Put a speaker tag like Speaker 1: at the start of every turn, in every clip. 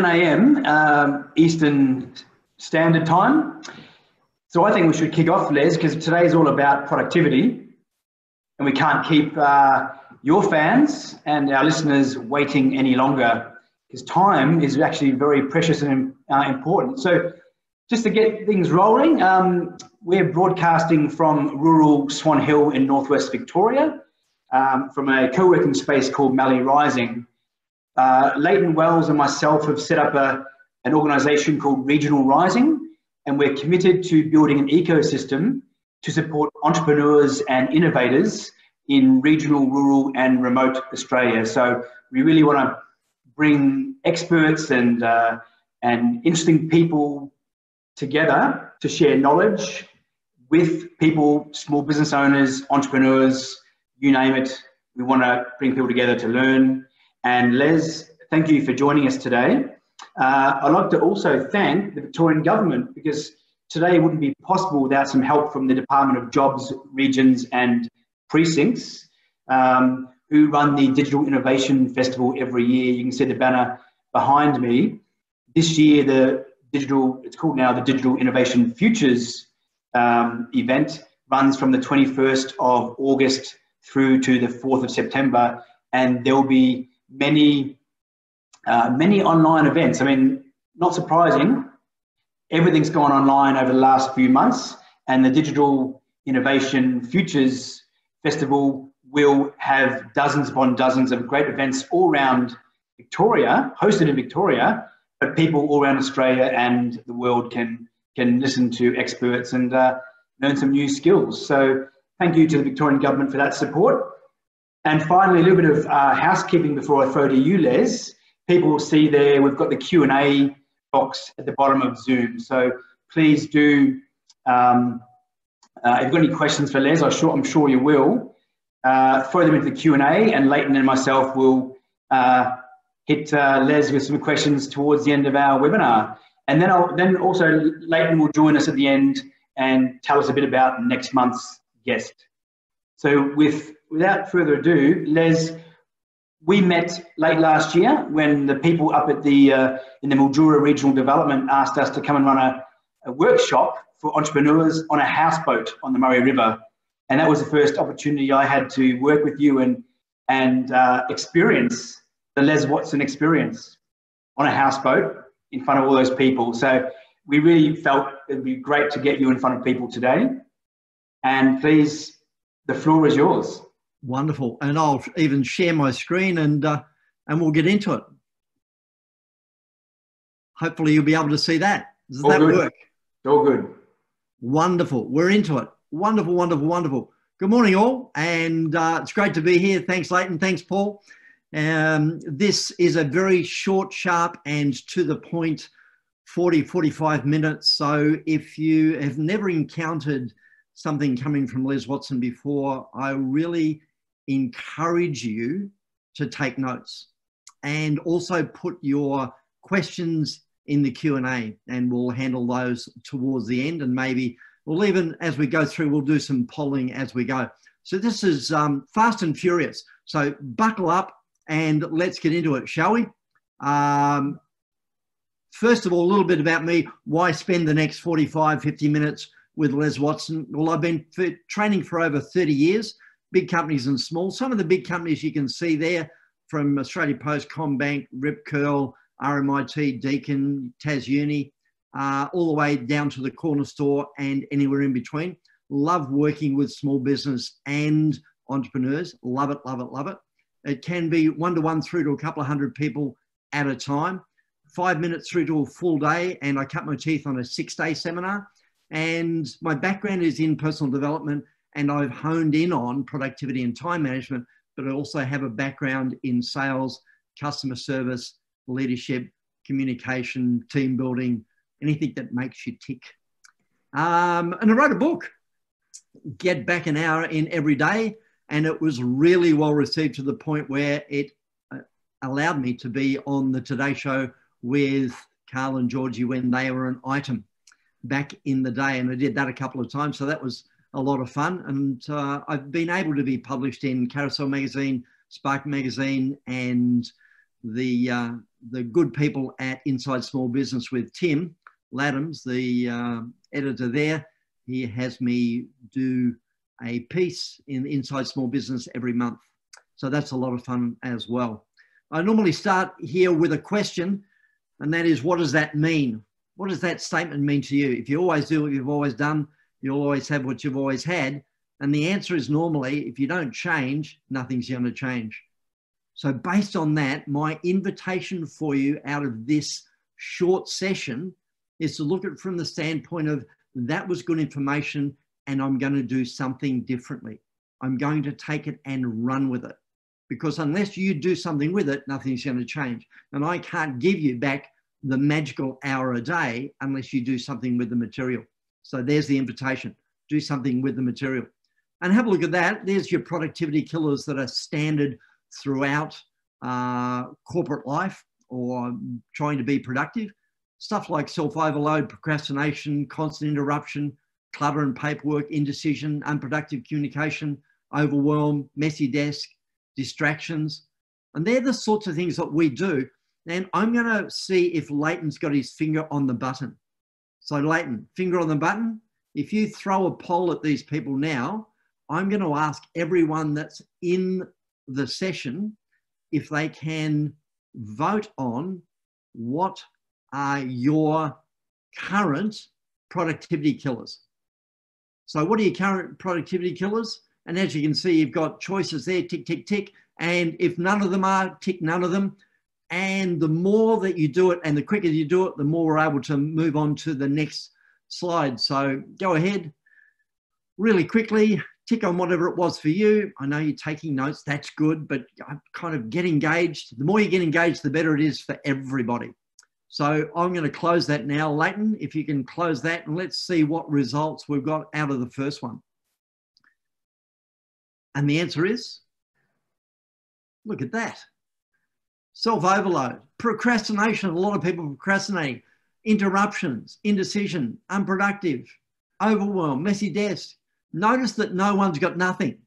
Speaker 1: a.m. Eastern Standard Time. So I think we should kick off, Les, because today is all about productivity, and we can't keep your fans and our listeners waiting any longer, because time is actually very precious and important. So just to get things rolling, we're broadcasting from rural Swan Hill in northwest Victoria, from a co-working space called Mallee Rising. Leighton Wells and myself have set up an organisation called Regional Rising, and we're committed to building an ecosystem to support entrepreneurs and innovators in regional, rural and remote Australia. So we really want to bring experts and interesting people together to share knowledge with people, small business owners, entrepreneurs, you name it. We want to bring people together to learn. And Les, thank you for joining us today. I'd like to also thank the Victorian Government, because today wouldn't be possible without some help from the Department of Jobs, Regions and Precincts, who run the Digital Innovation Festival every year. You can see the banner behind me. This year, it's called now the Digital Innovation Futures event, runs from the 21st of August through to the 4th of September, and there will be many online events. I mean, not surprising, everything's gone online over the last few months, and the Digital Innovation Futures Festival will have dozens upon dozens of great events all around Victoria, hosted in Victoria, but people all around Australia and the world can listen to experts and learn some new skills. So thank you to the Victorian Government for that support. And finally, a little bit of housekeeping before I throw to you, Les. People will see there, we've got the Q&A box at the bottom of Zoom. So please do, if you've got any questions for Les, I'm sure you will, throw them into the Q&A, and Leighton and myself will hit Les with some questions towards the end of our webinar. And then also Leighton will join us at the end and tell us a bit about next month's guest. So without further ado, Les, we met late last year when the people up at in the Mildura Regional Development asked us to come and run a workshop for entrepreneurs on a houseboat on the Murray River. And that was the first opportunity I had to work with you and experience the Les Watson experience on a houseboat in front of all those people. So we really felt it'd be great to get you in front of people today. And please, the floor is yours.
Speaker 2: Wonderful. And I'll even share my screen and we'll get into it. Hopefully you'll be able to see that. Does that work?
Speaker 1: All good.
Speaker 2: Wonderful. We're into it. Wonderful, wonderful, wonderful. Good morning, all. And it's great to be here. Thanks, Leighton. Thanks, Paul. This is a very short, sharp, and to the point 45 minutes. So if you have never encountered something coming from Les Watson before, I really encourage you to take notes and also put your questions in the Q&A, and we'll handle those towards the end, and maybe we'll even, as we go through, we'll do some polling as we go. So this is fast and furious. So buckle up and let's get into it, shall we? First of all, a little bit about me. Why spend the next 45, 50 minutes with Les Watson? Well, I've been training for over 30 years, big companies and small. Some of the big companies you can see there, from Australia Post, CommBank, Rip Curl, RMIT, Deakin, TasUni, all the way down to the corner store and anywhere in between. Love working with small business and entrepreneurs. Love it, love it, love it. It can be one-to-one through to a couple of hundred people at a time, 5 minutes through to a full day, and I cut my teeth on a 6-day seminar. And my background is in personal development, and I've honed in on productivity and time management, but I also have a background in sales, customer service, leadership, communication, team building, anything that makes you tick. And I wrote a book, Get Back an Hour in Every Day, and it was really well received to the point where it allowed me to be on the Today Show with Carl and Georgie when they were an item back in the day, and I did that a couple of times, so that was a lot of fun. And I've been able to be published in Carousel magazine, Spark magazine, and the good people at Inside Small Business with Tim Laddams, the editor there. He has me do a piece in Inside Small Business every month. So that's a lot of fun as well. I normally start here with a question, and that is, what does that mean? What does that statement mean to you? If you always do what you've always done, you'll always have what you've always had. And the answer is normally, if you don't change, nothing's going to change. So based on that, my invitation for you out of this short session is to look at it from the standpoint of, that was good information and I'm going to do something differently. I'm going to take it and run with it. Because unless you do something with it, nothing's going to change. And I can't give you back the magical hour a day unless you do something with the material. So there's the invitation. Do something with the material. And have a look at that. There's your productivity killers that are standard throughout corporate life or trying to be productive. Stuff like self-overload, procrastination, constant interruption, clutter and paperwork, indecision, unproductive communication, overwhelm, messy desk, distractions. And they're the sorts of things that we do. And I'm going to see if Leighton's got his finger on the button. So Leighton, finger on the button. If you throw a poll at these people now, I'm going to ask everyone that's in the session if they can vote on what are your current productivity killers. So what are your current productivity killers? And as you can see, you've got choices there, tick, tick, tick. And if none of them are, tick none of them. And the more that you do it and the quicker you do it, the more we're able to move on to the next slide. So go ahead really quickly, tick on whatever it was for you. I know you're taking notes, that's good, but kind of get engaged. The more you get engaged, the better it is for everybody. So I'm going to close that now. Leighton, if you can close that, and let's see what results we've got out of the first one. And the answer is, look at that. Self-overload, procrastination, a lot of people procrastinating, interruptions, indecision, unproductive, overwhelm, messy desk. Notice that no one's got nothing.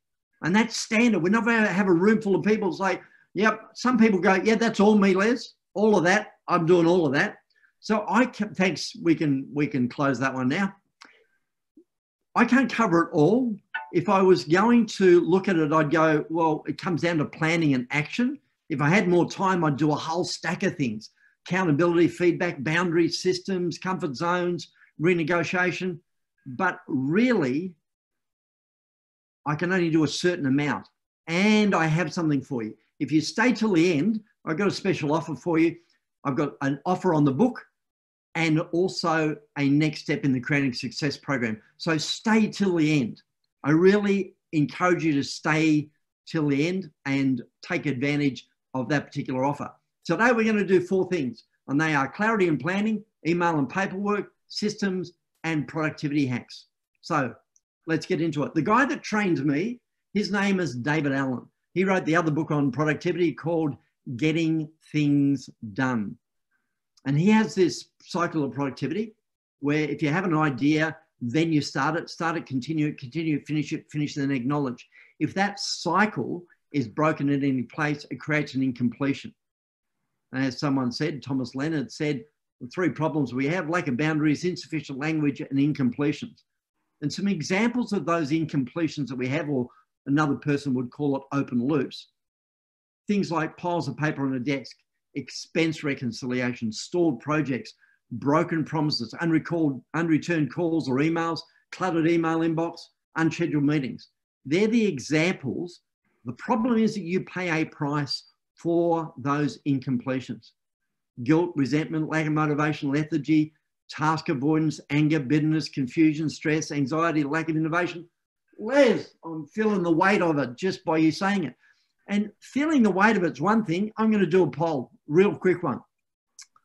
Speaker 2: And that's standard. We're not going to have a room full of people say, yep, some people go, yeah, that's all me, Les. All of that, I'm doing all of that. So thanks, we can close that one now. I can't cover it all. If I was going to look at it, I'd go, well, it comes down to planning and action. If I had more time, I'd do a whole stack of things. Accountability, feedback, boundaries, systems, comfort zones, renegotiation. But really, I can only do a certain amount. And I have something for you. If you stay till the end, I've got a special offer for you. I've got an offer on the book and also a next step in the Creating Success program. So stay till the end. I really encourage you to stay till the end and take advantage of that particular offer. Today we're going to do 4 things, and they are clarity and planning, email and paperwork, systems, and productivity hacks. So let's get into it. The guy that trained me, his name is David Allen. He wrote the other book on productivity called Getting Things Done. And he has this cycle of productivity where if you have an idea, then you start it, continue it, finish it, then acknowledge. If that cycle is broken at any place, it creates an incompletion. And as someone said, Thomas Leonard said, the 3 problems we have: lack of boundaries, insufficient language, and incompletions. And some examples of those incompletions that we have, or another person would call it open loops, things like piles of paper on a desk, expense reconciliation, stalled projects, broken promises, unreturned calls or emails, cluttered email inbox, unscheduled meetings. They're the examples. The problem is that you pay a price for those incompletions. Guilt, resentment, lack of motivation, lethargy, task avoidance, anger, bitterness, confusion, stress, anxiety, lack of innovation. Les, I'm feeling the weight of it just by you saying it. And feeling the weight of it's one thing. I'm going to do a poll, real quick one.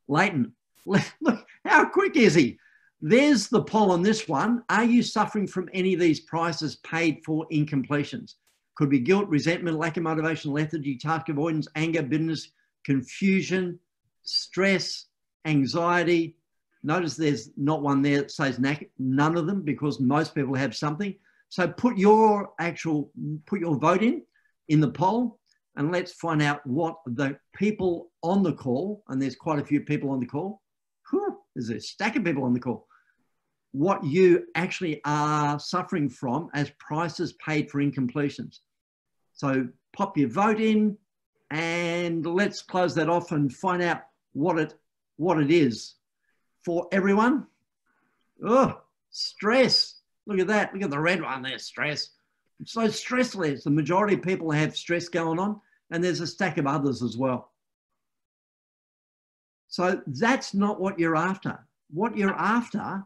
Speaker 2: Leighton, look, how quick is he? There's the poll on this one. Are you suffering from any of these prices paid for incompletions? Could be guilt, resentment, lack of motivation, lethargy, task avoidance, anger, bitterness, confusion, stress, anxiety. Notice there's not one there that says none of them, because most people have something. So put your vote in the poll. and let's find out what the people on the call, and there's quite a few people on the call, there's a stack of people on the call, what you actually are suffering from as prices paid for incompletions. So pop your vote in and let's close that off and find out what it is for everyone. Oh, stress. Look at that. Look at the red one there, stress. It's so stressless. The majority of people have stress going on, and there's a stack of others as well. So that's not what you're after. What you're after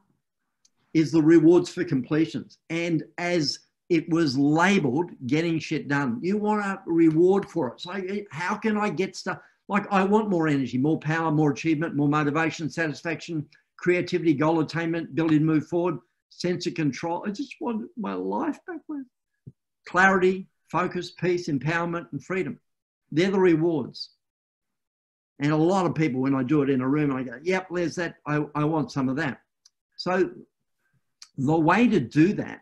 Speaker 2: is the rewards for completions. And as it was labeled, getting shit done, you want a reward for it. So how can I get stuff? Like, I want more energy, more power, more achievement, more motivation, satisfaction, creativity, goal attainment, ability to move forward, sense of control. I just want my life back with clarity, focus, peace, empowerment, and freedom. They're the rewards. And a lot of people, when I do it in a room, I go, yep, there's that. I want some of that. So the way to do that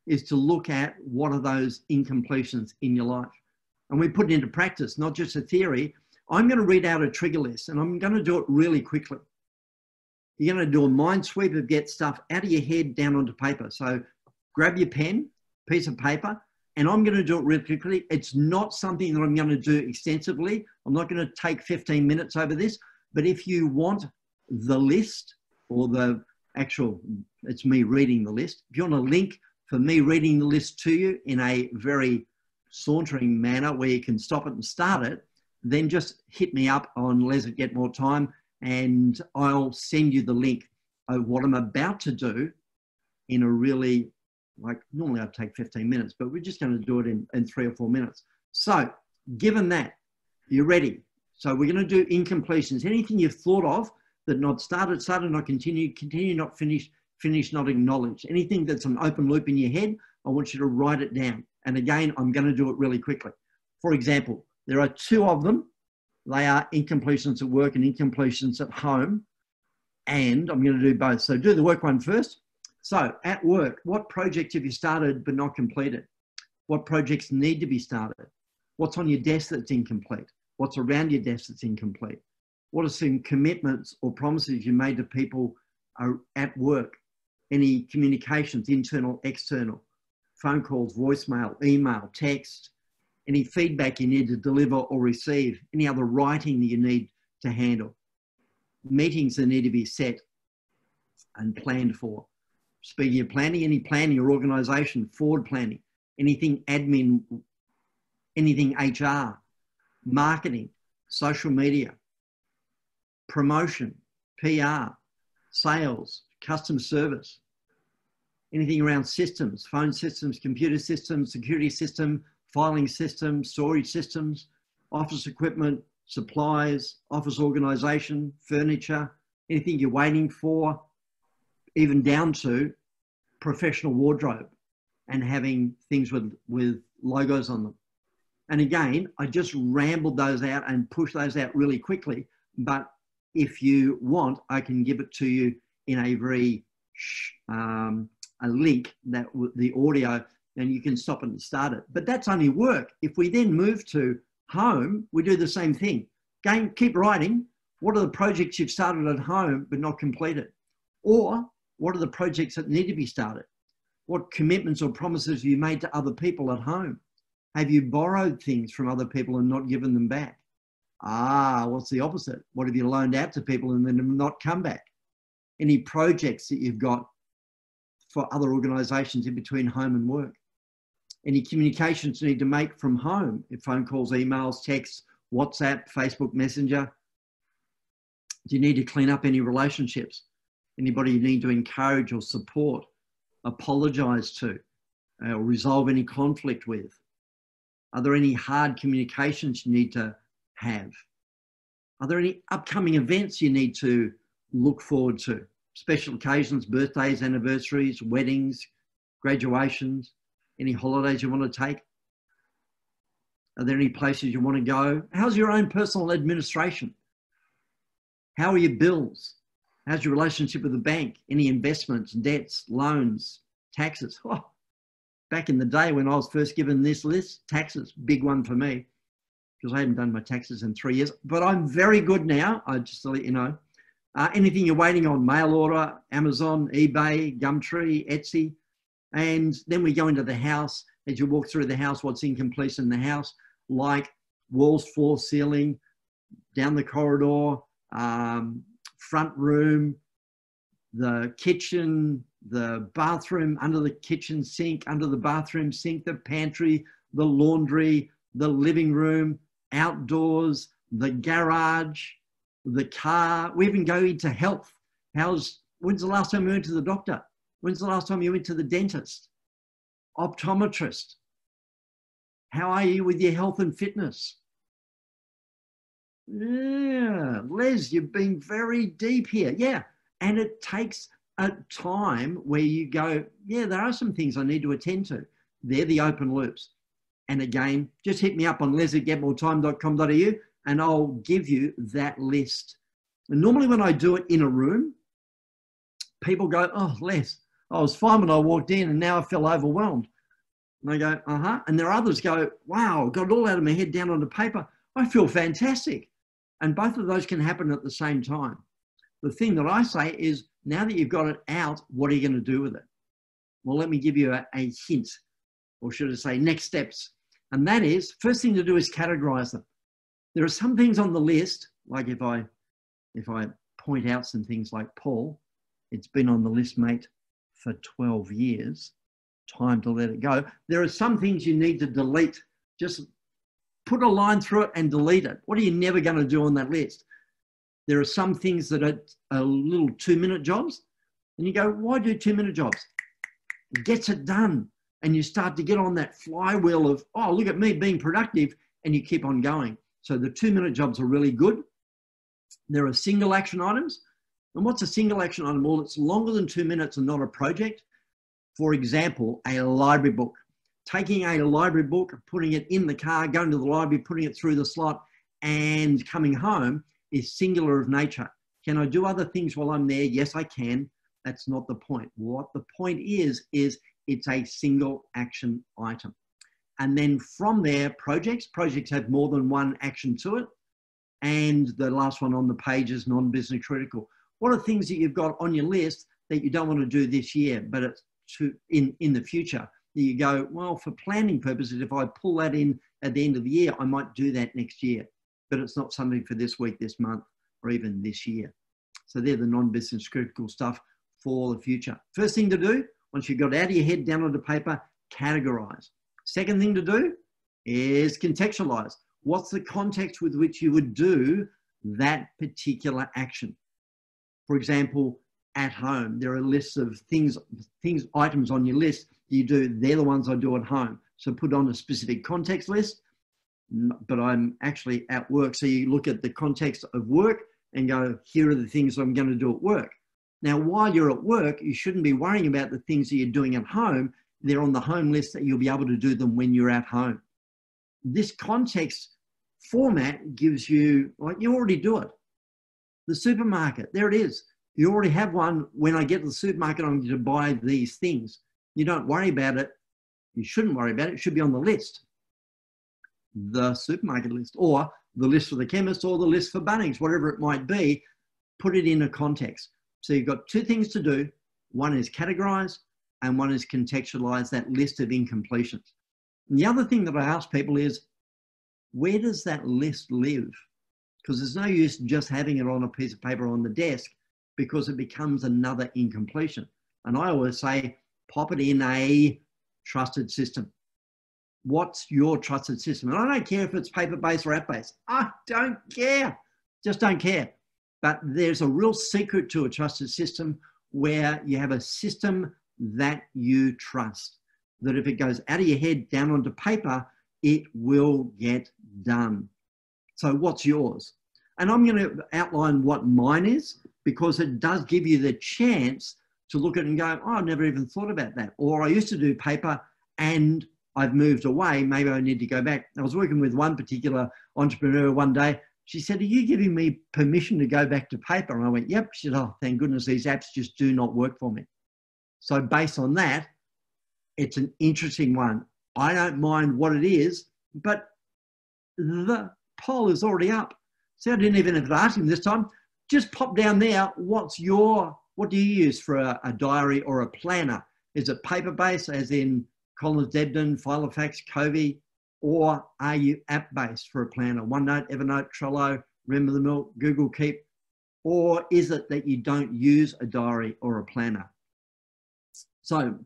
Speaker 2: is to look at what are those incompletions in your life. And we put it into practice, not just a theory. I'm going to read out a trigger list, and I'm going to do it really quickly. You're going to do a mind sweep of get stuff out of your head down onto paper. So grab your pen, piece of paper, and I'm going to do it really quickly. It's not something that I'm going to do extensively. I'm not going to take 15 minutes over this. But if you want the list or the actual, it's me reading the list. If you want a link for me reading the list to you in a very sauntering manner where you can stop it and start it, then just hit me up on Les at Get More Time, and I'll send you the link of what I'm about to do in a really, like, normally I'd take 15 minutes, but we're just going to do it in 3 or 4 minutes. So given that, you're ready. So we're going to do incompletions. Anything you've thought of that not started, not continued, not finished, not acknowledged. Anything that's an open loop in your head, I want you to write it down. And again, I'm going to do it really quickly. For example, there are 2 of them. They are incompletions at work and incompletions at home. And I'm going to do both. So do the work one first. So at work, what project have you started but not completed? What projects need to be started? What's on your desk that's incomplete? What's around your desk that's incomplete? What are some commitments or promises you made to people at work? Any communications, internal, external, phone calls, voicemail, email, text, any feedback you need to deliver or receive, any other writing that you need to handle, meetings that need to be set and planned for. Speaking of planning, any planning or organisation, forward planning, anything admin, anything HR, marketing, social media, promotion, PR, sales, customer service, anything around systems, phone systems, computer systems, security system, filing systems, storage systems, office equipment, supplies, office organisation, furniture, anything you're waiting for, even down to professional wardrobe and having things with logos on them. And again, I just rambled those out and pushed those out really quickly. But if you want, I can give it to you in a very, a link, that the audio, and you can stop it and start it. But that's only work. If we then move to home, we do the same thing. Again, keep writing. What are the projects you've started at home but not completed? Or what are the projects that need to be started? What commitments or promises have you made to other people at home? Have you borrowed things from other people and not given them back? What's the opposite? What have you loaned out to people and then not come back? Any projects that you've got for other organisations in between home and work? Any communications you need to make from home, if phone calls, emails, texts, WhatsApp, Facebook Messenger? Do you need to clean up any relationships? Anybody you need to encourage or support, apologise to, or resolve any conflict with? Are there any hard communications you need to have? Are there any upcoming events you need to look forward to? Special occasions, birthdays, anniversaries, weddings, graduations, any holidays you want to take? Are there any places you want to go? How's your own personal administration? How are your bills? How's your relationship with the bank? Any investments, debts, loans, taxes? Back in the day when I was first given this list, taxes, big one for me. because I haven't done my taxes in 3 years, but I'm very good now. I just to let you know. Anything you're waiting on, mail order, Amazon, eBay, Gumtree, Etsy. And then we go into the house. As you walk through the house, what's incomplete in the house, like walls, floor, ceiling, down the corridor, front room, the kitchen, the bathroom, under the kitchen sink, under the bathroom sink, the pantry, the laundry, the living room, outdoors, the garage, the car. We even go into health. When's the last time you went to the doctor? When's the last time you went to the dentist? Optometrist. How are you with your health and fitness? Yeah, Les, you've been very deep here. Yeah, and it takes a time where you go, yeah, there are some things I need to attend to. They're the open loops. And again, just hit me up on les@getmoretime.com.au and I'll give you that list. And normally when I do it in a room, people go, oh, Les, I was fine when I walked in and now I feel overwhelmed. And I go, uh-huh. And there are others go, wow, got it all out of my head down onto paper. I feel fantastic. And both of those can happen at the same time. The thing that I say is, now that you've got it out, what are you going to do with it? Well, let me give you a hint, or should I say next steps. And that is, first thing to do is categorize them. There are some things on the list, like if I point out some things like Paul, it's been on the list, mate, for 12 years, time to let it go. There are some things you need to delete. Just put a line through it and delete it. What are you never going to do on that list? There are some things that are little 2-minute jobs. And you go, why do 2-minute jobs? It gets it done. And you start to get on that flywheel of, oh, look at me being productive. And you keep on going. So the 2-minute jobs are really good. There are single action items. And what's a single action item? Well, it's longer than 2 minutes and not a project. For example, a library book. Taking a library book, putting it in the car, going to the library, putting it through the slot and coming home is singular of nature. Can I do other things while I'm there? Yes, I can. That's not the point. What the point is it's a single action item. And then from there, projects have more than one action to it. And the last one on the page is non-business critical. What are things that you've got on your list that you don't want to do this year, but it's in the future? You go, well, for planning purposes, if I pull that in at the end of the year, I might do that next year, but it's not something for this week, this month, or even this year. So they're the non-business critical stuff for the future. First thing to do, once you've got it out of your head, down onto paper, categorize. Second thing to do is contextualize. What's the context with which you would do that particular action? For example, at home, there are lists of items on your list you do. They're the ones I do at home. So put on a specific context list, but I'm actually at work. So you look at the context of work and go, here are the things I'm going to do at work. Now, while you're at work, you shouldn't be worrying about the things that you're doing at home. They're on the home list that you'll be able to do them when you're at home. This context format gives you, like, you already do it. The supermarket, there it is. You already have one. When I get to the supermarket, I'm going to buy these things. You don't worry about it. You shouldn't worry about it. It should be on the list. The supermarket list, or the list for the chemist, or the list for Bunnings, whatever it might be, put it in a context. So you've got two things to do. One is categorize, and one is contextualize that list of incompletions. And the other thing that I ask people is, where does that list live? Because there's no use just having it on a piece of paper on the desk, because it becomes another incompletion. And I always say, pop it in a trusted system. What's your trusted system? And I don't care if it's paper-based or app-based. I don't care. Just don't care. But there's a real secret to a trusted system where you have a system that you trust, that if it goes out of your head down onto paper, it will get done. So what's yours? And I'm going to outline what mine is, because it does give you the chance to look at it and go, oh, I've never even thought about that. Or I used to do paper and I've moved away. Maybe I need to go back. I was working with one particular entrepreneur one day. She said, are you giving me permission to go back to paper? And I went, yep. She said, oh, thank goodness these apps just do not work for me. So based on that, it's an interesting one. I don't mind what it is, but the poll is already up. See, I didn't even have to ask him this time. Just pop down there. What do you use for a diary or a planner? Is it paper-based, as in Collins, Debden, Filofax, Covey, or are you app-based for a planner? OneNote, Evernote, Trello, Remember the Milk, Google Keep, or is it that you don't use a diary or a planner? So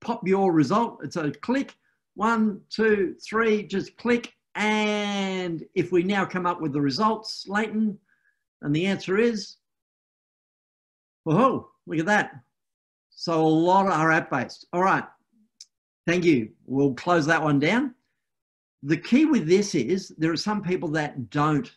Speaker 2: pop your result. It's a click, 1, 2, 3, just click. And if we now come up with the results, Leighton, and the answer is, whoa, look at that. So a lot are app-based. All right, thank you. We'll close that one down. The key with this is there are some people that don't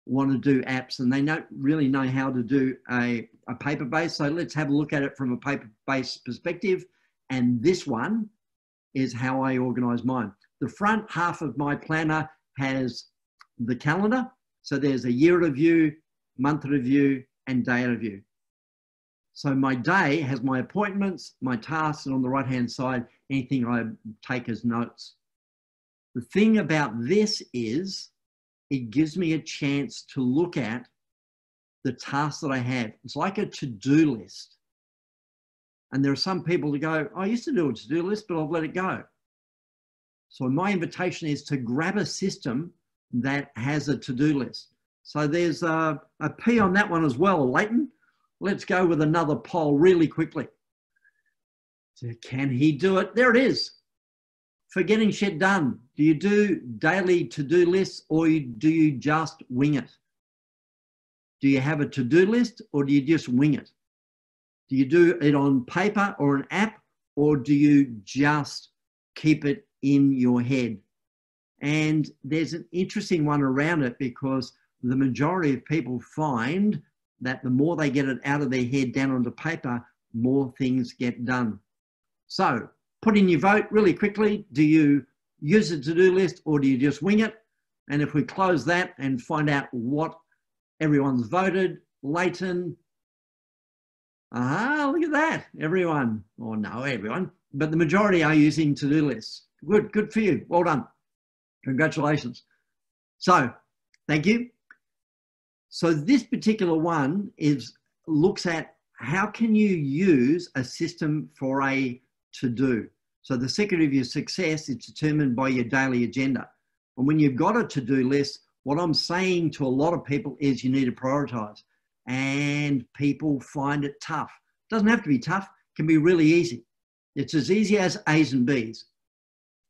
Speaker 2: want to do apps and they don't really know how to do a paper-based. So let's have a look at it from a paper-based perspective. And this one is how I organize mine. The front half of my planner has the calendar. So there's a year review, month review, and day review. So my day has my appointments, my tasks, and on the right-hand side, anything I take as notes. The thing about this is it gives me a chance to look at the tasks that I have. It's like a to-do list. And there are some people who go, I used to do a to-do list, but I've let it go. So my invitation is to grab a system that has a to-do list. So there's a P on that one as well, Leighton. Let's go with another poll really quickly. So can he do it? There it is. For getting shit done, do you do daily to-do lists or do you just wing it? Do you have a to-do list or do you just wing it? Do you do it on paper or an app, or do you just keep it in your head? And there's an interesting one around it because the majority of people find that the more they get it out of their head down onto paper, more things get done. So put in your vote really quickly. Do you use a to-do list or do you just wing it? And if we close that and find out what everyone's voted, Leighton, look at that. Everyone, or no, everyone, but the majority are using to-do lists. Good for you. Well done. Congratulations. So, thank you. So this particular one looks at how can you use a system for a to-do. So the secret of your success is determined by your daily agenda. And when you've got a to-do list, what I'm saying to a lot of people is you need to prioritize. And people find it tough. It doesn't have to be tough. It can be really easy. It's as easy as A's and B's.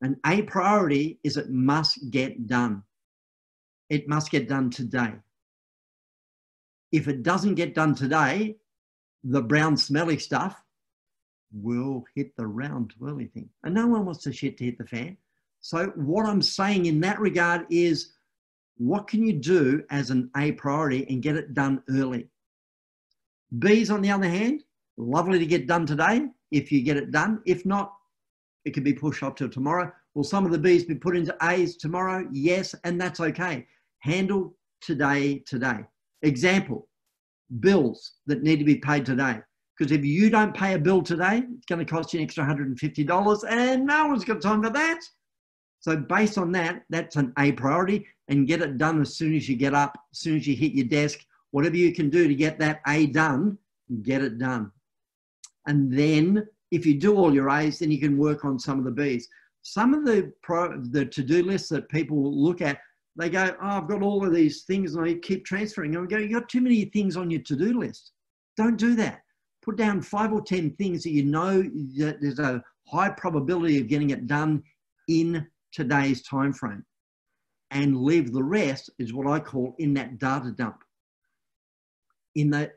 Speaker 2: An A priority is it must get done. It must get done today. If it doesn't get done today, the brown smelly stuff will hit the round twirly thing. And no one wants the shit to hit the fan. So what I'm saying in that regard is, what can you do as an A priority and get it done early? B's, on the other hand, lovely to get done today if you get it done. If not, it could be pushed up till tomorrow. Will some of the B's be put into A's tomorrow? Yes, and that's okay. Handle today. Example, bills that need to be paid today. Because if you don't pay a bill today, it's going to cost you an extra $150 and no one's got time for that. So based on that, that's an A priority, and get it done as soon as you get up, as soon as you hit your desk, whatever you can do to get that A done, get it done. And then if you do all your A's, then you can work on some of the B's. Some of the to-do lists that people look at, they go, oh, I've got all of these things and I keep transferring. And I go, you've got too many things on your to-do list. Don't do that. Put down 5 or 10 things that you know that there's a high probability of getting it done in today's time frame, and leave the rest is what I call in that data dump, in that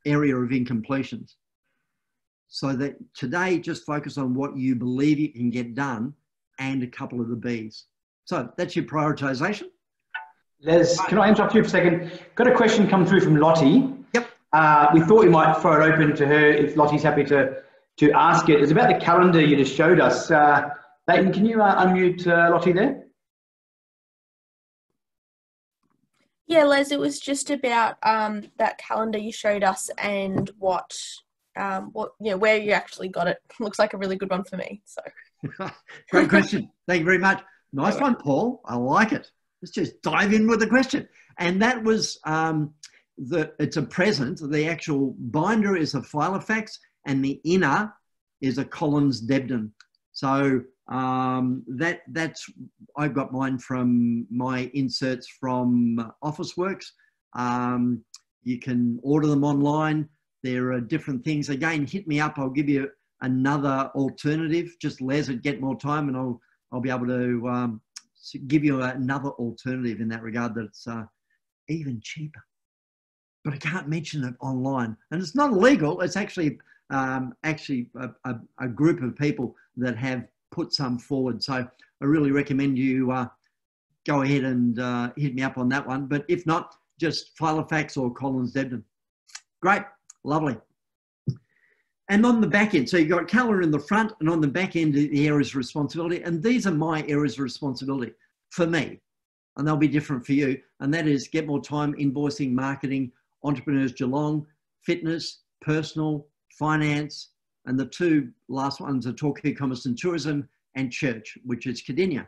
Speaker 2: area of incompletions. So that today just focus on what you believe you can get done and a couple of the B's. So that's your prioritization.
Speaker 1: Les, can I interrupt you for a second? Got a question come through from Lottie.
Speaker 2: Yep.
Speaker 1: We thought we might throw it open to her if Lottie's happy to ask it. It's about the calendar you just showed us. Leighton, can you unmute Lottie there?
Speaker 3: Yeah, Les, it was just about that calendar you showed us and what where you actually got it. Looks like a really good one for me. So
Speaker 2: great question. Thank you very much. Nice one, Paul. I like it. let's just dive in with the question. And that was, it's a present. The actual binder is a Filofax and the inner is a Collins Debden. So that's, I got mine from my inserts from Officeworks. You can order them online. There are different things. Again, hit me up. I'll give you another alternative. Just Les at Get More Time, and I'll be able to give you another alternative in that regard that's even cheaper. But I can't mention it online, and it's not illegal. It's actually a group of people that have put some forward. So I really recommend you go ahead and hit me up on that one. But if not, just Filofax or Collins Debden. Great, lovely. And on the back end, so you've got calendar in the front, and on the back end, the areas of responsibility. And these are my areas of responsibility for me, and they'll be different for you. And that is Get More Time, invoicing, marketing, Entrepreneurs Geelong, fitness, personal, finance, and the two last ones are Talk E-commerce and tourism, and church, which is Cardinia.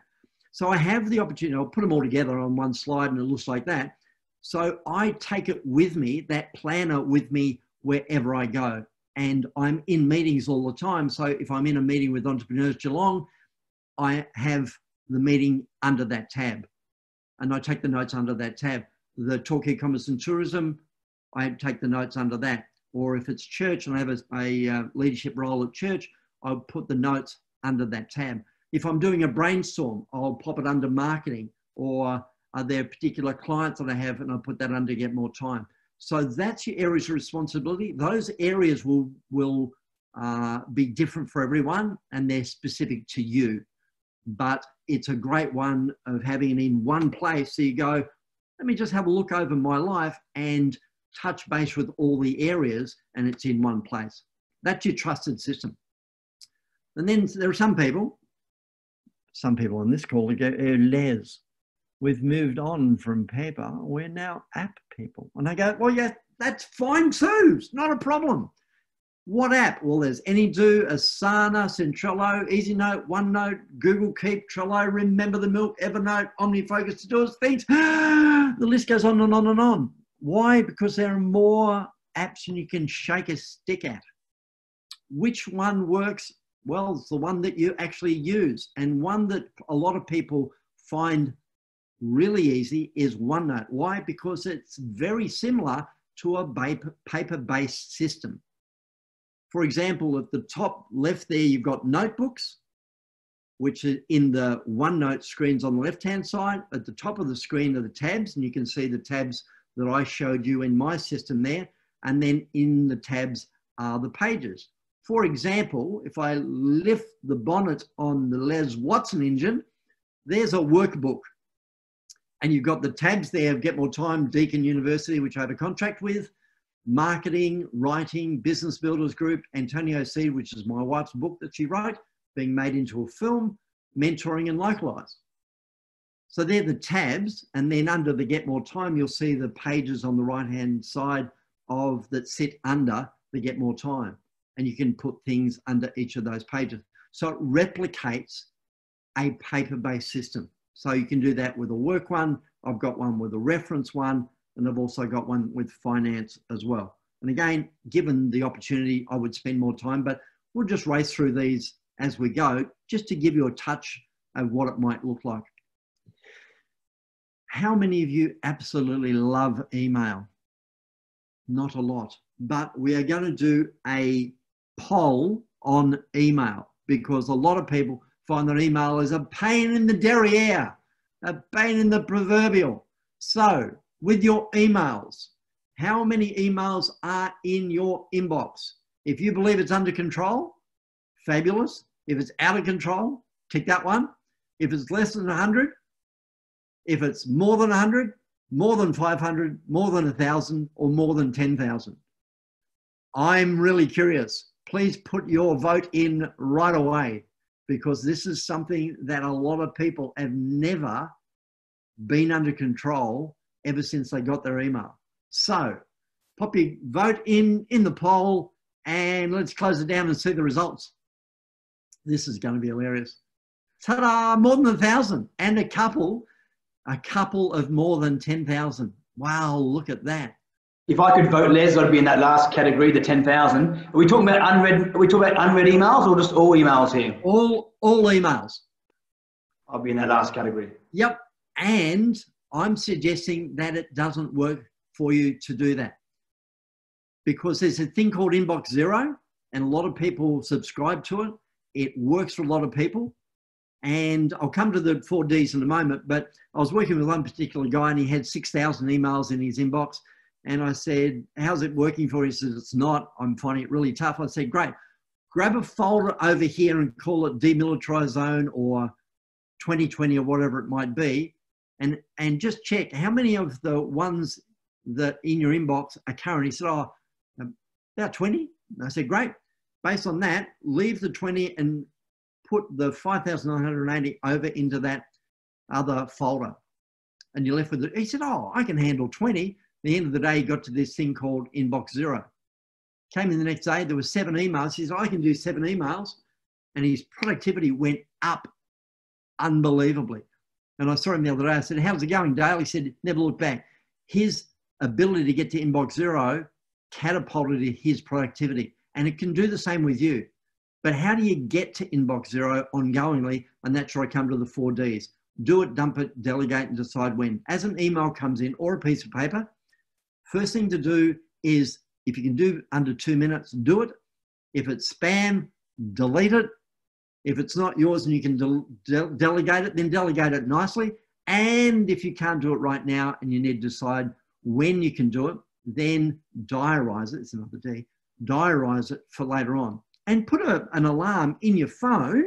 Speaker 2: So I have the opportunity, I'll put them all together on one slide and it looks like that. So I take it with me, that planner with me wherever I go. And I'm in meetings all the time. So if I'm in a meeting with Entrepreneurs Geelong, I have the meeting under that tab. And I take the notes under that tab. The Talk E-commerce and tourism, I take the notes under that. Or if it's church and I have a leadership role at church, I'll put the notes under that tab. If I'm doing a brainstorm, I'll pop it under marketing. Or are there particular clients that I have, and I'll put that under Get More Time. So that's your areas of responsibility. Those areas will be different for everyone, and they're specific to you. But it's a great one of having it in one place. So you go, let me just have a look over my life and touch base with all the areas, and it's in one place. That's your trusted system. And then there are some people on this call who go, oh, Les, we've moved on from paper. We're now app people. And I go, well, yeah, that's fine too. It's not a problem. What app? Well, there's AnyDo, Asana, Centrello, EasyNote, OneNote, Google Keep, Trello, Remember the Milk, Evernote, OmniFocus, Todoist, things. The list goes on and on and on. Why? Because there are more apps than you can shake a stick at. Which one works? Well, it's the one that you actually use. And one that a lot of people find really easy is OneNote. Why? Because it's very similar to a paper-based system. For example, at the top left there, you've got notebooks, which is in the OneNote screens on the left-hand side. At the top of the screen are the tabs, and you can see the tabs that I showed you in my system there. And then in the tabs are the pages. For example, if I lift the bonnet on the Les Watson engine, there's a workbook. And you've got the tabs there of Get More Time, Deakin University, which I have a contract with, marketing, writing, business builders group, Antonio Seed, which is my wife's book that she wrote, being made into a film, mentoring and localized. So they're the tabs. And then under the Get More Time, you'll see the pages on the right-hand side of that sit under the Get More Time. And you can put things under each of those pages. So it replicates a paper-based system. So you can do that with a work one. I've got one with a reference one, and I've also got one with finance as well. And again, given the opportunity, I would spend more time, but we'll just race through these as we go, just to give you a touch of what it might look like. How many of you absolutely love email? Not a lot, but we are going to do a poll on email, because a lot of people find that email is a pain in the derriere, a pain in the proverbial. So with your emails, how many emails are in your inbox? If you believe it's under control, fabulous. If it's out of control, tick that one. If it's less than 100, if it's more than 100, more than 500, more than 1,000, or more than 10,000. I'm really curious. Please put your vote in right away, because this is something that a lot of people have never been under control ever since they got their email. So pop your vote in the poll, and let's close it down and see the results. This is going to be hilarious. Ta-da, more than 1,000, and a couple A couple of more than 10,000. Wow, look at that.
Speaker 1: If I could vote, Les, I'd be in that last category, the 10,000. Are we talking about unread? Are we talking about unread emails or just all emails here?
Speaker 2: All emails.
Speaker 1: I'll be in that last category.
Speaker 2: Yep. And I'm suggesting that it doesn't work for you to do that, because there's a thing called Inbox Zero, and a lot of people subscribe to it. It works for a lot of people. And I'll come to the 4Ds in a moment, but I was working with one particular guy and he had 6,000 emails in his inbox. And I said, how's it working for you? He says, it's not. I'm finding it really tough. I said, great. Grab a folder over here and call it Demilitarized Zone or 2020 or whatever it might be. And just check how many of the ones that in your inbox are current. He said, oh, about 20. And I said, great. Based on that, leave the 20 and put the 5,980 over into that other folder. And you're left with it. He said, oh, I can handle 20. At the end of the day, he got to this thing called Inbox Zero. Came in the next day, there were 7 emails. He said, I can do 7 emails. And his productivity went up unbelievably. And I saw him the other day. I said, how's it going, Dale? He said, never looked back. His ability to get to Inbox Zero catapulted his productivity. And it can do the same with you. But how do you get to Inbox Zero ongoingly? And that's where I come to the 4Ds. Do it, dump it, delegate, and decide when. As an email comes in or a piece of paper, first thing to do is, if you can do under 2 minutes, do it. If it's spam, delete it. If it's not yours and you can delegate it, then delegate it nicely. And if you can't do it right now and you need to decide when you can do it, then diarize it. It's another D. Diarize it for later on. And put an alarm in your phone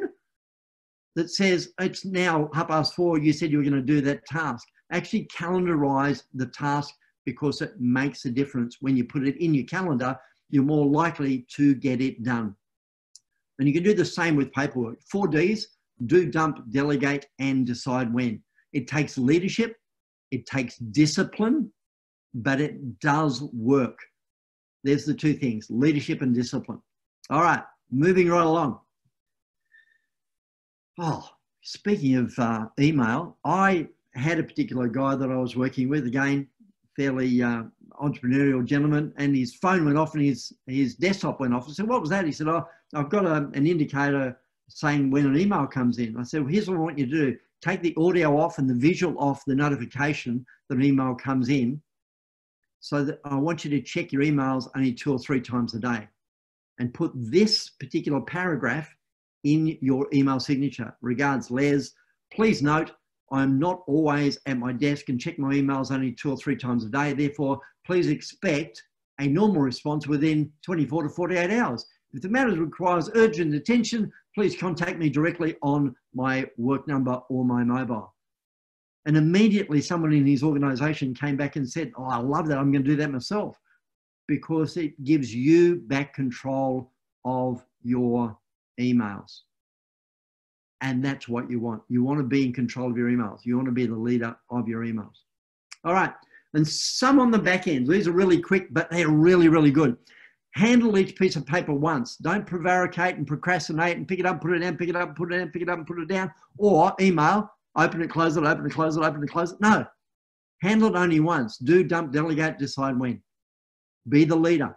Speaker 2: that says, it's now 4:30, you said you were going to do that task. Actually calendarize the task, because it makes a difference. When you put it in your calendar, you're more likely to get it done. And you can do the same with paperwork. 4Ds, do, dump, delegate, and decide when. It takes leadership, it takes discipline, but it does work. There's the 2 things, leadership and discipline. All right, moving right along. Oh, speaking of email, I had a particular guy that I was working with, again, fairly entrepreneurial gentleman, and his phone went off and his desktop went off. I said, what was that? He said, oh, I've got an indicator saying when an email comes in. I said, well, here's what I want you to do. Take the audio off and the visual off the notification that an email comes in, so that I want you to check your emails only 2 or 3 times a day, and put this particular paragraph in your email signature. Regards, Les. Please note, I'm not always at my desk and check my emails only 2 or 3 times a day. Therefore, please expect a normal response within 24 to 48 hours. If the matter requires urgent attention, please contact me directly on my work number or my mobile. And immediately someone in his organization came back and said, oh, I love that. I'm going to do that myself, because it gives you back control of your emails. And that's what you want. You want to be in control of your emails. You want to be the leader of your emails. All right. And some on the back end. These are really quick, but they're really, really good. Handle each piece of paper once. Don't prevaricate and procrastinate and pick it up, put it down, pick it up, put it down, pick it up and put it down. Or email, open it, close it, open it, close it, open it, close it. No. Handle it only once. Do, dump, delegate, decide when. Be the leader.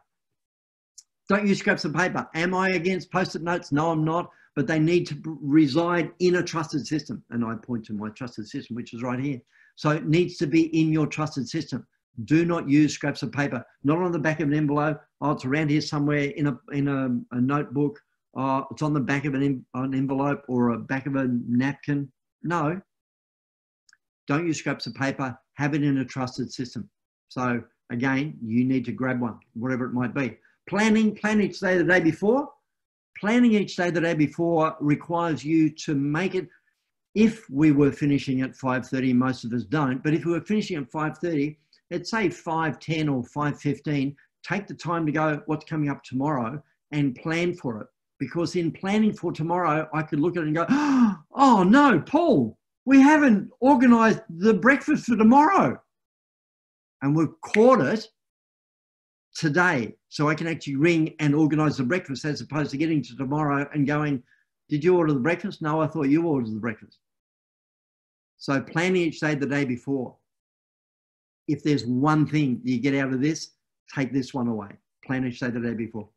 Speaker 2: Don't use scraps of paper. Am I against post-it notes? No, I'm not. But they need to reside in a trusted system. And I point to my trusted system, which is right here. So it needs to be in your trusted system. Do not use scraps of paper. Not on the back of an envelope. Oh, it's around here somewhere in a notebook. Oh, it's on the back of an envelope or a back of a napkin. No. Don't use scraps of paper. Have it in a trusted system. So again, you need to grab one, whatever it might be. Plan each day the day before. Planning each day the day before requires you to make it. If we were finishing at 5:30, most of us don't, but if we were finishing at 5:30, let's say 5:10 or 5:15, take the time to go, what's coming up tomorrow, and plan for it. Because in planning for tomorrow, I could look at it and go, oh no, Paul, we haven't organized the breakfast for tomorrow. And we've caught it today. So I can actually ring and organize the breakfast, as opposed to getting to tomorrow and going, did you order the breakfast? No, I thought you ordered the breakfast. So planning each day the day before. If there's one thing you get out of this, take this one away. Plan each day the day before.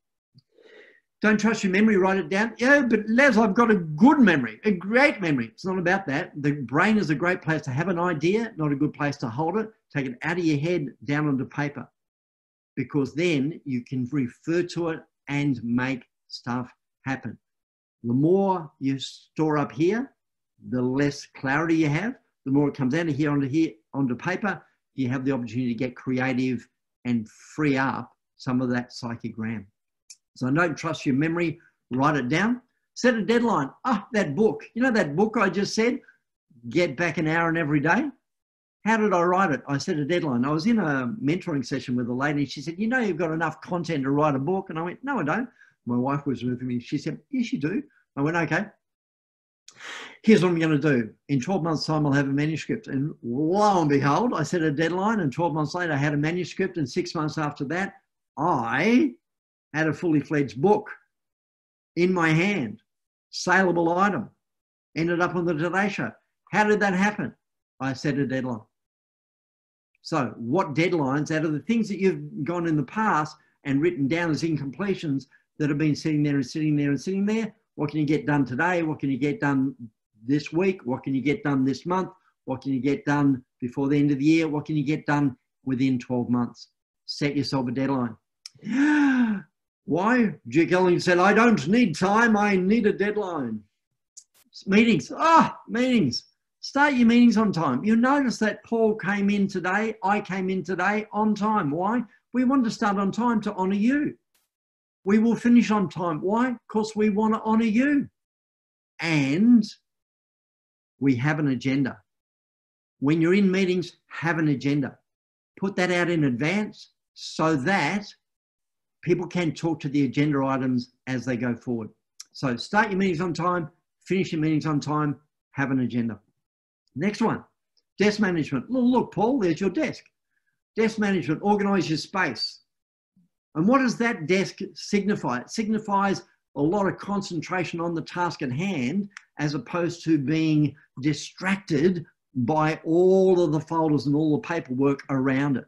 Speaker 2: Don't trust your memory, write it down. Yeah, but Les, I've got a good memory, a great memory. It's not about that. The brain is a great place to have an idea, not a good place to hold it. Take it out of your head, down onto paper, because then you can refer to it and make stuff happen. The more you store up here, the less clarity you have. The more it comes out of here onto paper, you have the opportunity to get creative and free up some of that psychic RAM. So don't trust your memory, write it down. Set a deadline. That book. You know that book I just said? Get back an hour in every day. How did I write it? I set a deadline. I was in a mentoring session with a lady. She said, you know, you've got enough content to write a book. And I went, no, I don't. My wife was with me. She said, yes, you do. I went, okay. Here's what I'm going to do. In 12 months' time, I'll have a manuscript. And lo and behold, I set a deadline. And 12 months later, I had a manuscript. And 6 months after that, I had a fully fledged book in my hand, saleable item, ended up on the Today Show. How did that happen? I set a deadline. So what deadlines out of the things that you've gone in the past and written down as incompletions that have been sitting there and sitting there and sitting there, what can you get done today? What can you get done this week? What can you get done this month? What can you get done before the end of the year? What can you get done within 12 months? Set yourself a deadline. Why? Duke Ellington said, I don't need time, I need a deadline. Meetings. Meetings. Start your meetings on time. You'll notice that Paul came in today, I came in today on time. Why? We want to start on time to honour you. We will finish on time. Why? Because we want to honour you. And we have an agenda. When you're in meetings, have an agenda. Put that out in advance so that people can talk to the agenda items as they go forward. So start your meetings on time, finish your meetings on time, have an agenda. Next one, desk management. Look, Paul, there's your desk. Desk management, organise your space. And what does that desk signify? It signifies a lot of concentration on the task at hand as opposed to being distracted by all of the folders and all the paperwork around it.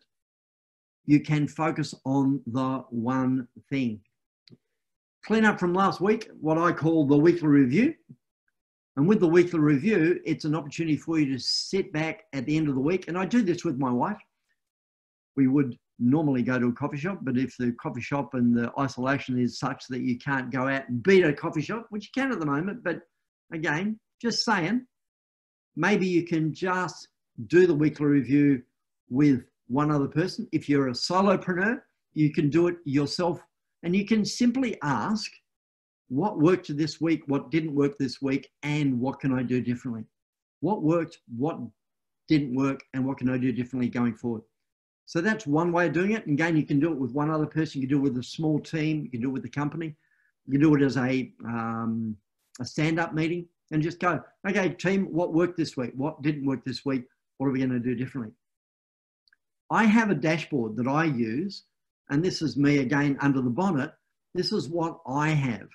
Speaker 2: You can focus on the one thing. Clean up from last week, what I call the weekly review. And with the weekly review, it's an opportunity for you to sit back at the end of the week. And I do this with my wife. We would normally go to a coffee shop, but if the coffee shop and the isolation is such that you can't go out and beat a coffee shop, which you can at the moment, but again, just saying, maybe you can just do the weekly review with one other person. If you're a solopreneur, you can do it yourself and you can simply ask, what worked this week, what didn't work this week, and what can I do differently? What worked, what didn't work, and what can I do differently going forward? So that's one way of doing it. And again, you can do it with one other person. You can do it with a small team. You can do it with the company. You can do it as a stand-up meeting and just go, okay, team, what worked this week? What didn't work this week? What are we going to do differently? I have a dashboard that I use, and this is me again under the bonnet. This is what I have,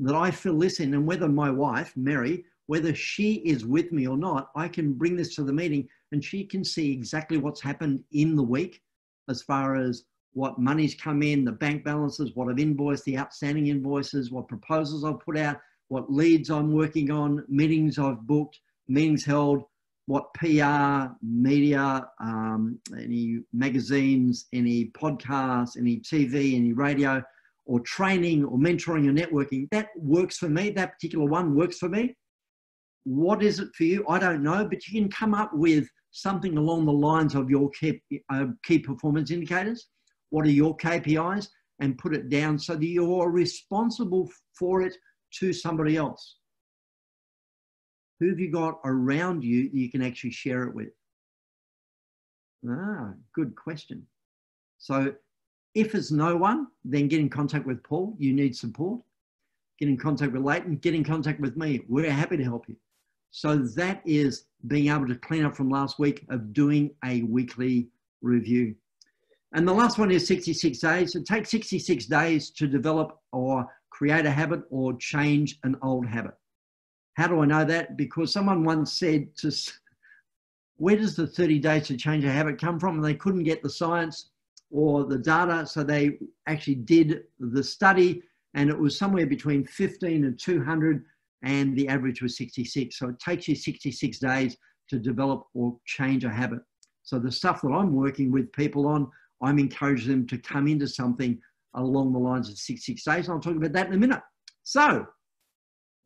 Speaker 2: that I fill this in, and whether my wife, Mary, whether she is with me or not, I can bring this to the meeting and she can see exactly what's happened in the week as far as what money's come in, the bank balances, what I've invoiced, the outstanding invoices, what proposals I've put out, what leads I'm working on, meetings I've booked, meetings held, what PR, media, any magazines, any podcasts, any TV, any radio, or training or mentoring or networking. That works for me. That particular one works for me. What is it for you? I don't know, but you can come up with something along the lines of your key performance indicators. What are your KPIs? And put it down so that you're responsible for it to somebody else. Who have you got around you that you can actually share it with? Good question. So if it's no one, then get in contact with Paul. You need support. Get in contact with Leighton. Get in contact with me. We're happy to help you. So that is being able to clean up from last week of doing a weekly review. And the last one is 66 days. It takes 66 days to develop or create a habit or change an old habit. How do I know that? Because someone once said to where does the 30 days to change a habit come from? And they couldn't get the science or the data, so they actually did the study, and it was somewhere between 15 and 200, and the average was 66. So it takes you 66 days to develop or change a habit. So the stuff that I'm working with people on, I'm encouraging them to come into something along the lines of 66 days. And I'll talk about that in a minute. So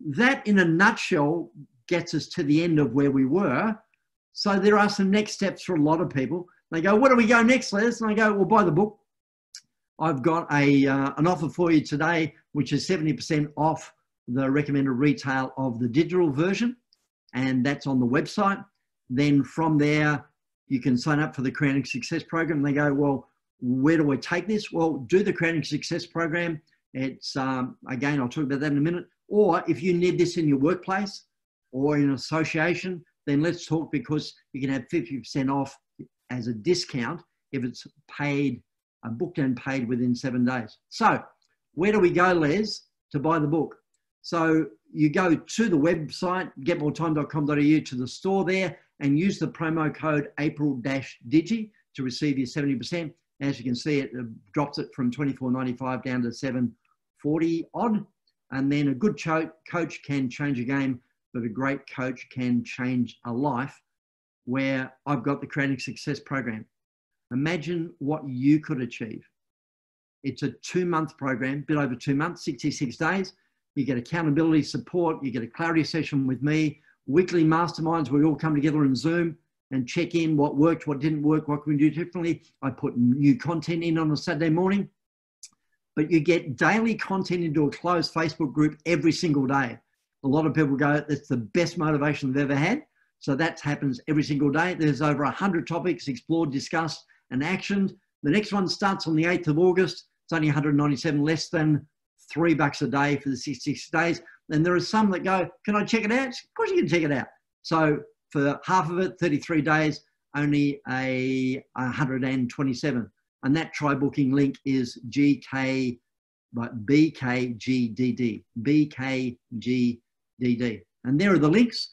Speaker 2: that in a nutshell gets us to the end of where we were. So there are some next steps for a lot of people. They go, where do we go next, Les? And I go, well, buy the book. I've got an offer for you today, which is 70% off the recommended retail of the digital version. And that's on the website. Then from there, you can sign up for the Creating Success program. They go, well, where do I take this? Well, do the Creating Success program. It's, again, I'll talk about that in a minute. Or if you need this in your workplace or in an association, then let's talk, because you can have 50% off as a discount if it's paid, booked and paid within 7 days. So where do we go, Les, to buy the book? So you go to the website, getmoretime.com.au, to the store there, and use the promo code April-Digi to receive your 70%. As you can see, it drops it from $24.95 down to $7.40 odd. And then a good coach can change a game, but a great coach can change a life, where I've got the Creating Success program. Imagine what you could achieve. It's a 2-month program, bit over 2 months, 66 days. You get accountability support. You get a clarity session with me, weekly masterminds where we all come together in Zoom and check in what worked, what didn't work, what can we do differently. I put new content in on a Saturday morning, but you get daily content into a closed Facebook group every single day. A lot of people go, that's the best motivation they've ever had. So that happens every single day. There's over 100 topics explored, discussed, and actioned. The next one starts on the 8th of August. It's only 197, less than $3 a day for the 66 days. And there are some that go, can I check it out? Of course you can check it out. So for half of it, 33 days, only 127. And that try booking link is BKGDD. BKGDD. And there are the links.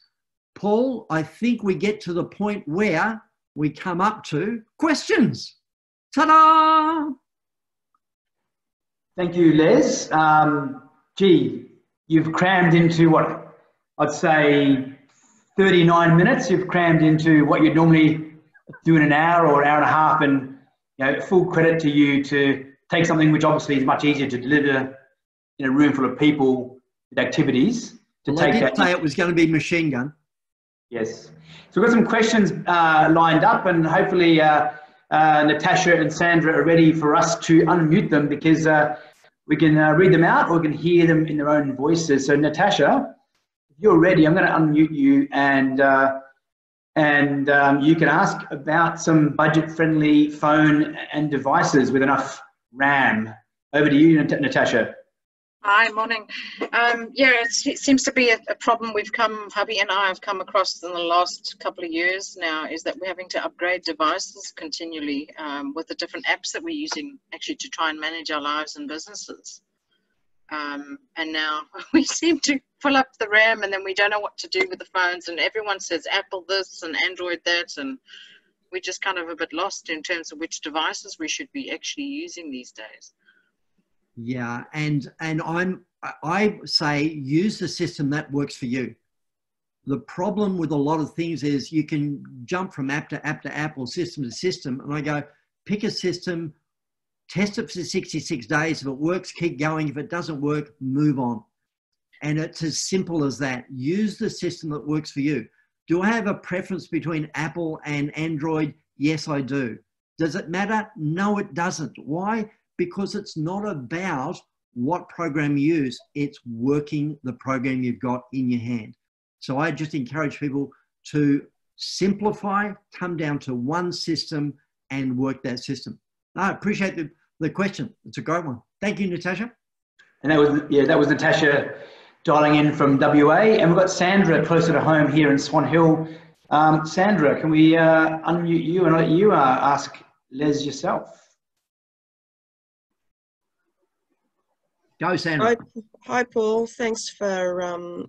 Speaker 2: Paul, I think we get to the point where we come up to questions. Ta-da!
Speaker 1: Thank you, Les. You've crammed into what I'd say 39 minutes. You've crammed into what you'd normally do in an hour or hour and a half, and full credit to you to take something which obviously is much easier to deliver in a room full of people with activities.
Speaker 2: I did say it was going to be machine gun.
Speaker 1: Yes. So we've got some questions lined up, and hopefully Natasha and Sandra are ready for us to unmute them, because we can read them out or we can hear them in their own voices. So Natasha, if you're ready, I'm going to unmute you, and you can ask about some budget-friendly phone and devices with enough RAM. Over to you, Natasha.
Speaker 4: Hi, morning. It seems to be a problem hubby and I have come across in the last couple of years now, is that we're having to upgrade devices continually with the different apps that we're using actually to try and manage our lives and businesses. And now we seem to fill up the RAM, and then we don't know what to do with the phones, and everyone says Apple this and Android that, and we're just kind of a bit lost in terms of which devices we should be actually using these days.
Speaker 2: Yeah, and I say use the system that works for you. The problem with a lot of things is you can jump from app to app to app or system to system, and I go, pick a system, test it for 66 days. If it works, keep going. If it doesn't work, move on. And it's as simple as that. Use the system that works for you. Do I have a preference between Apple and Android? Yes, I do. Does it matter? No, it doesn't. Why? Because it's not about what program you use. It's working the program you've got in your hand. So I just encourage people to simplify, come down to one system and work that system. I appreciate the question. It's a great one. Thank you, Natasha.
Speaker 1: And that was Natasha dialing in from WA. And we've got Sandra closer to home here in Swan Hill. Sandra, can we unmute you and let you ask Les yourself?
Speaker 2: Go, Sandra.
Speaker 5: Hi, Paul. Thanks for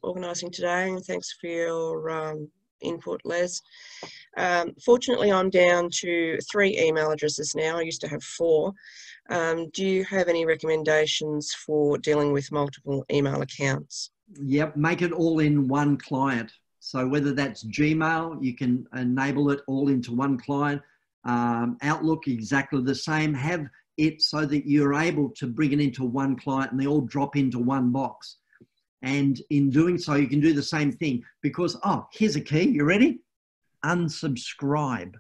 Speaker 5: organising today, and thanks for your input, Les. Fortunately, I'm down to 3 email addresses now. I used to have 4. Do you have any recommendations for dealing with multiple email accounts?
Speaker 2: Yep, make it all in one client. So whether that's Gmail, you can enable it all into one client. Outlook, exactly the same. Have it so that you're able to bring it into one client and they all drop into one box. And in doing so, you can do the same thing because, oh, here's a key. You ready? Unsubscribe.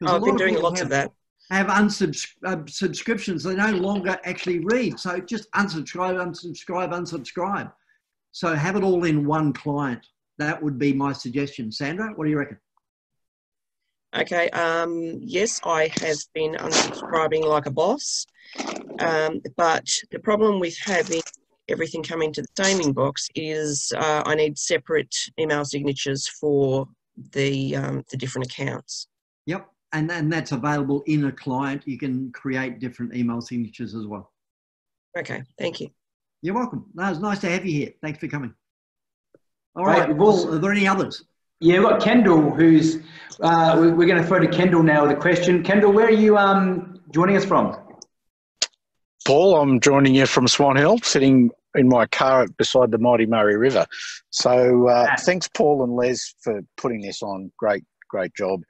Speaker 5: I've been doing lots of that.
Speaker 2: Have subscriptions they no longer actually read. So just unsubscribe, unsubscribe, unsubscribe. So have it all in one client. That would be my suggestion. Sandra, what do you reckon?
Speaker 5: Okay, yes, I have been unsubscribing like a boss, but the problem with having everything come into the same inbox is I need separate email signatures for the different accounts.
Speaker 2: Yep, and that's available in a client. You can create different email signatures as well.
Speaker 5: Okay, thank you.
Speaker 2: You're welcome. No, it's nice to have you here. Thanks for coming. All right, Paul, are there any others?
Speaker 1: Yeah, we've got Kendall, who's, we're going to throw to Kendall now with a question. Kendall, where are you joining us from?
Speaker 6: Paul, I'm joining you from Swan Hill, sitting in my car beside the mighty Murray River. So thanks, Paul and Les, for putting this on. Great job.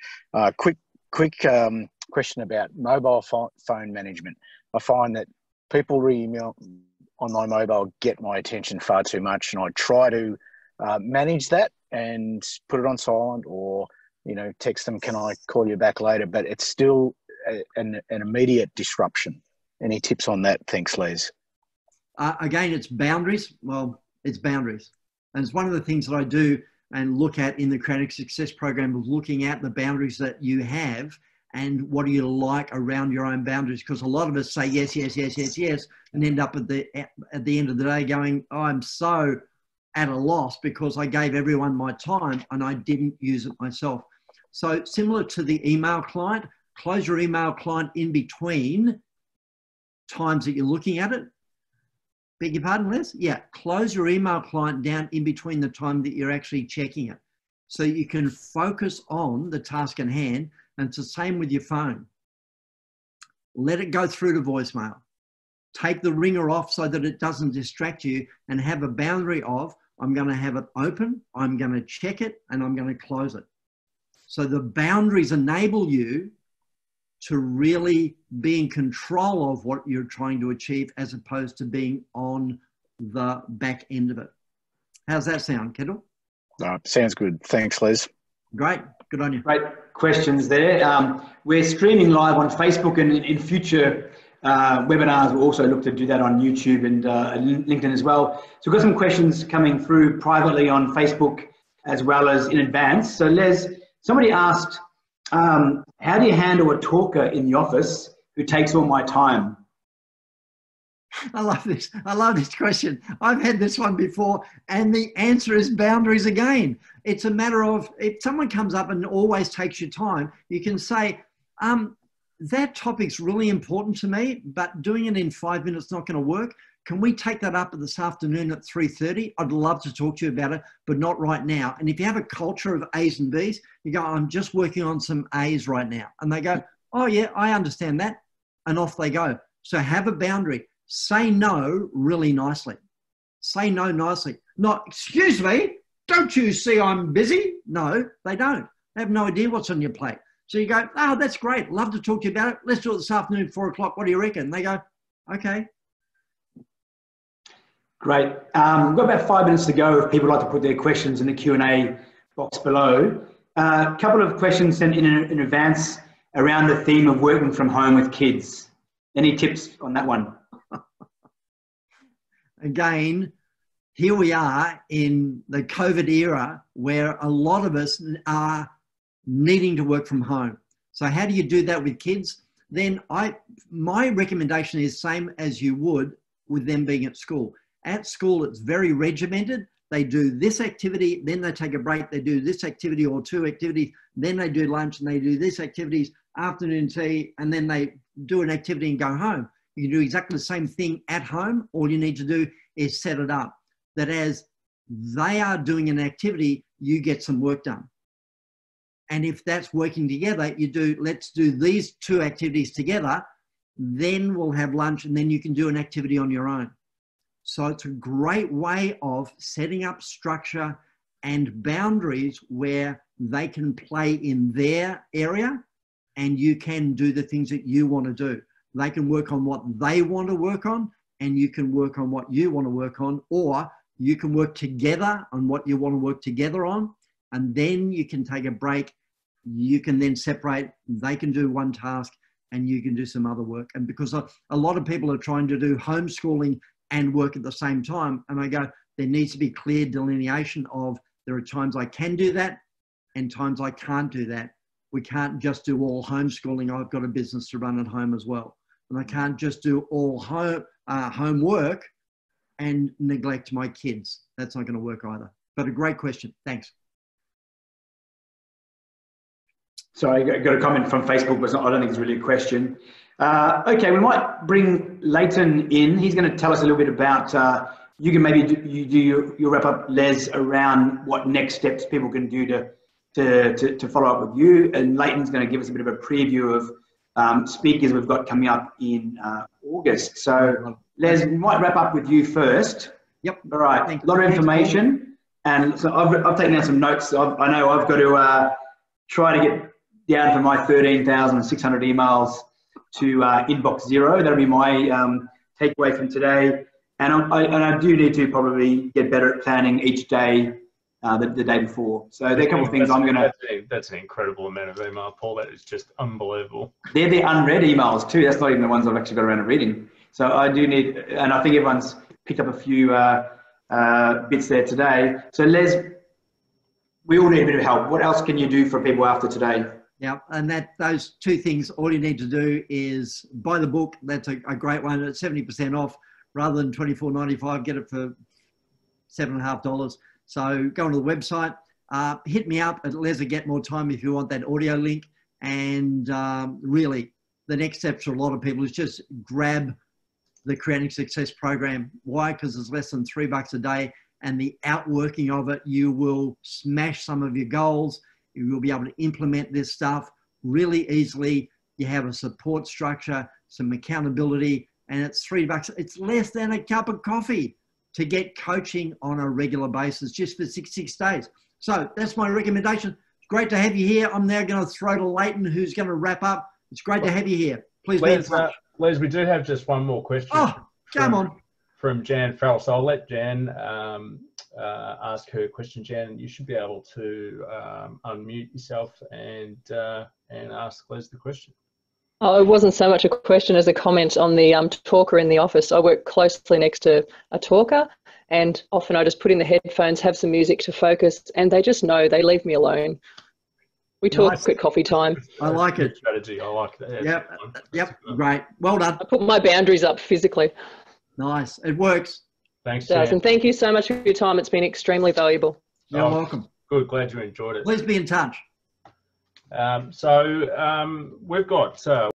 Speaker 6: Quick question about mobile phone management. I find that people re-email on my mobile get my attention far too much, and I try to manage that and put it on silent, or text them, can I call you back later? But it's still an immediate disruption. Any tips on that? Thanks, Les.
Speaker 2: Again, it's boundaries. Well, it's boundaries. And it's one of the things that I do and look at in the Creative Success Program, of looking at the boundaries that you have and what do you like around your own boundaries. Because a lot of us say yes, yes, yes, yes, yes, and end up at the end of the day going, oh, I'm so at a loss because I gave everyone my time and I didn't use it myself. So similar to the email client, close your email client in between times that you're looking at it. Beg your pardon, Les? Yeah, close your email client down in between the time that you're actually checking it, so you can focus on the task at hand. And it's the same with your phone. Let it go through to voicemail. Take the ringer off so that it doesn't distract you, and have a boundary of, I'm going to have it open, I'm going to check it, and I'm going to close it. So the boundaries enable you to really be in control of what you're trying to achieve, as opposed to being on the back end of it. How's that sound, Kendall?
Speaker 6: Sounds good. Thanks, Les.
Speaker 2: Great. Good on you.
Speaker 1: Great questions there. We're streaming live on Facebook, and in future webinars, we'll also look to do that on YouTube and LinkedIn as well. So we've got some questions coming through privately on Facebook as well as in advance. So Les, somebody asked, how do you handle a talker in the office who takes all my time?
Speaker 2: I love this. I love this question. I've had this one before, and the answer is boundaries again. It's a matter of, if someone comes up and always takes your time, you can say, that topic's really important to me, but doing it in 5 minutes is not going to work. Can we take that up this afternoon at 3:30? I'd love to talk to you about it, but not right now. And if you have a culture of A's and B's, you go, I'm just working on some A's right now. And they go, oh yeah, I understand that. And off they go. So have a boundary. Say no really nicely. Say no nicely. Not, excuse me, don't you see I'm busy? No, they don't. They have no idea what's on your plate. So you go, oh, that's great. Love to talk to you about it. Let's do it this afternoon, 4 o'clock. What do you reckon? They go, okay.
Speaker 1: Great. We've got about 5 minutes to go if people like to put their questions in the Q&A box below. A couple of questions sent in advance around the theme of working from home with kids. Any tips on that one?
Speaker 2: Again, here we are in the COVID era where a lot of us are needing to work from home. So how do you do that with kids? Then my recommendation is same as you would with them being at school. At school, it's very regimented. They do this activity, then they take a break. They do this activity or 2 activities, then they do lunch, and they do this activities, afternoon tea, and then they do an activity and go home. You can do exactly the same thing at home. All you need to do is set it up that as they are doing an activity, you get some work done. And if that's working together, you do, let's do these two activities together, then we'll have lunch, and then you can do an activity on your own. So it's a great way of setting up structure and boundaries where they can play in their area and you can do the things that you want to do. They can work on what they want to work on and you can work on what you want to work on, or you can work together on what you want to work together on, and then you can take a break. You can then separate. They can do one task and you can do some other work. And because a lot of people are trying to do homeschooling and work at the same time, and I go, there needs to be clear delineation of, there are times I can do that and times I can't do that. We can't just do all homeschooling. I've got a business to run at home as well. And I can't just do all homework and neglect my kids. That's not going to work either. But a great question. Thanks.
Speaker 1: Sorry, I got a comment from Facebook, but I don't think it's really a question. Okay, we might bring Leighton in. He's going to tell us a little bit about, you can maybe do your wrap up, Les, around what next steps people can do to follow up with you. And Leighton's going to give us a bit of a preview of speakers we've got coming up in August. So Les, we might wrap up with you first.
Speaker 2: Yep.
Speaker 1: All right, a lot of information. And so I've taken down some notes. I know I've got to try to get down from my 13,600 emails to inbox zero. That'll be my takeaway from today. And I do need to probably get better at planning each day the day before. So there are a couple of things I'm going to...
Speaker 7: That's an incredible amount of email, Paul. That is just unbelievable.
Speaker 1: They're the unread emails too. That's not even the ones I've actually got around to reading. So I do need... And I think everyone's picked up a few bits there today. So Les, we all need a bit of help. What else can you do for people after today?
Speaker 2: Yeah, and those two things, all you need to do is buy the book. That's a great one. It's 70% off rather than $24.95. Get it for $7.50. So go onto the website. Hit me up at Les Get More Time if you want that audio link. And really, the next step for a lot of people is just grab the Creating Success program. Why? Because it's less than $3 a day, and the outworking of it, you will smash some of your goals. You will be able to implement this stuff really easily. You have a support structure, some accountability, and it's $3. It's less than a cup of coffee to get coaching on a regular basis just for 66 days. So that's my recommendation. It's great to have you here. I'm now going to throw to Leighton, who's going to wrap up. It's great to have you here. Please be in touch.
Speaker 7: Les, we do have just one more question.
Speaker 2: Oh, come on.
Speaker 7: From Jan Farrell. So I'll let Jan ask her question. Jan, you should be able to unmute yourself and ask Les the question.
Speaker 8: Oh, it wasn't so much a question as a comment on the talker in the office. I work closely next to a talker, and often I just put in the headphones, have some music to focus, and they just know, they leave me alone. We talk at coffee time.
Speaker 2: I like it.
Speaker 7: Strategy. I like that.
Speaker 2: Yep. Great. Well done.
Speaker 8: I put my boundaries up physically.
Speaker 2: Nice. It works.
Speaker 7: Thanks,
Speaker 8: Jan.
Speaker 7: Jan.
Speaker 8: And thank you so much for your time. It's been extremely valuable.
Speaker 2: You're welcome.
Speaker 7: Good. Glad you enjoyed it.
Speaker 2: Please be in touch.
Speaker 7: We've got